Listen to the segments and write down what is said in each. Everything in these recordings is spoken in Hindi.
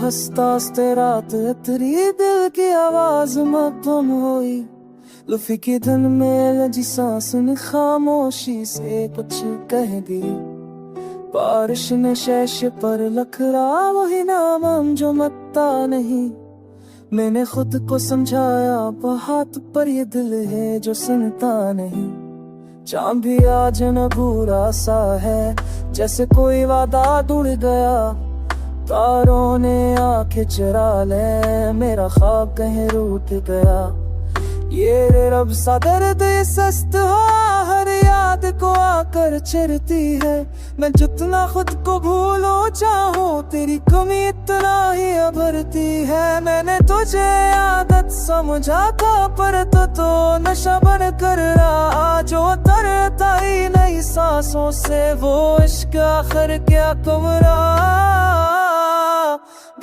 हंसता हंसते रात तेरी दिल की आवाज मध्यम हुई। लुफी की धुन में लजी सांस ने खामोशी से कुछ कह दी। बारिश ने शेष पर लखरा वही नाम जो मत्ता नहीं। मैंने खुद को समझाया बात पर ये दिल है जो सुनता नहीं। चांद भी आज न बुरा सा है जैसे कोई वादा उड़ गया। तारों ने आंखें चुरा ले मेरा ख्वाब कहीं रूठ गया। ये रे रब सा दर्द सस्त हो हर याद को आकर चिरती है। मैं जितना खुद को भूलो चाहूं तेरी कमी इतना ही अभरती है। मैंने तुझे आदत समझा था पर तो नशा बन कर रहा जो तरता ही नहीं सांसों से। वो इश्क आखिर क्या कमरा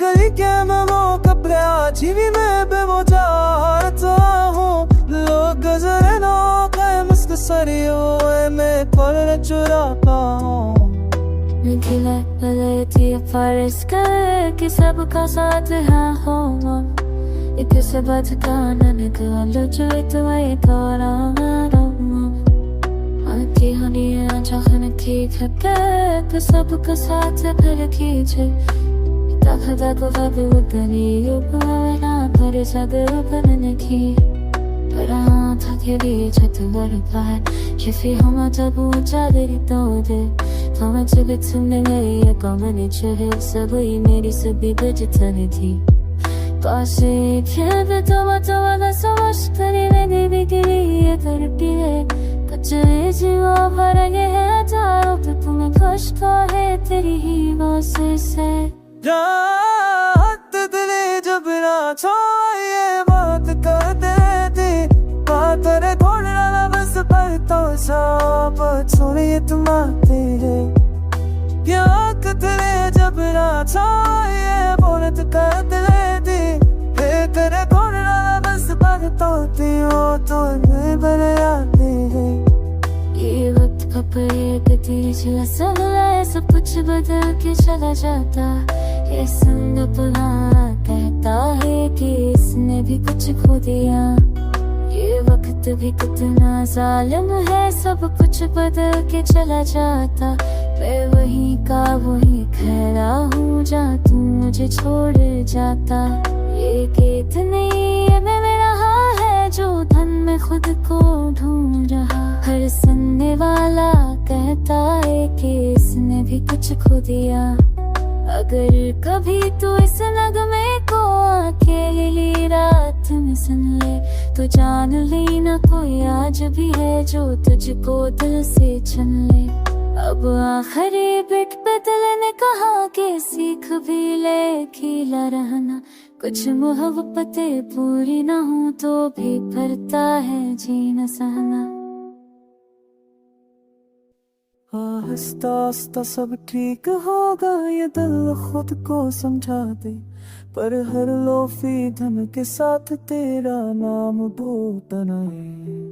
गली के मैं वो कपड़े आज भी मैं बेमुजारता हूँ। लोग गजरे ना गए मुस्क सरियो मैं पर चुराता हूँ। निकले पले थी फारिश कर कि सबका साथ है हो। एक से बात का न निकलो जो तुम्हें तोरा आती होनी चाहने की खकर सबका साथ फिर खींचे। खुदा को कभी उतनी उपना पर सदर बनने की परा था के लिए छतवर पार शिफी हम जब ऊंचा देरी तो दे हमें जब सुनने गई ये कमने चले सब ही मेरी सभी बजतने थी। पासे फिर भी तो ना समझ करी मैंने भी गिरी करती है। कच्चे जीवा भरेंगे हैं चारों पे तुम्हें खुश का है तेरी ही बातें से। रात दिले जब ना ये बात कर देती बात रे थोड़ा बस पर तो सब छोड़िए तुम आते हैं। क्या दिले जब ना ये बात कर देती करे थोड़ा बस पर तो बने आते हैं। ये वक्त कपड़े गति चला सगला सब कुछ बदल के चला जाता। ये संग पुराना कहता है कि इसने भी कुछ खो दिया। ये वक्त भी कितना जालिम है सब कुछ बदल के चला जाता। मैं वही का वही खड़ा हूँ जा तू मुझे छोड़ जाता। ये गीत नहीं है मैं रहा है जो धन में खुद को ढूंढ रहा। हर सुनने वाला कहता है कि इसने भी कुछ खो दिया। अगर कभी तू इस नगमे को अकेली रात में सुन ले तो जान लेना कोई आज भी है जो तुझको दिल से चुन ले। अब आखिरी बिट पे दिल ने कहा कि सीख भी ले खिला रहना। कुछ मोहब्बतें पूरी ना हो तो भी पड़ता है जीना सहना। आहिस्ता आहिस्ता सब ठीक होगा ये दिल खुद को समझा दे। पर हर लोफी धन के साथ तेरा नाम भूतना है।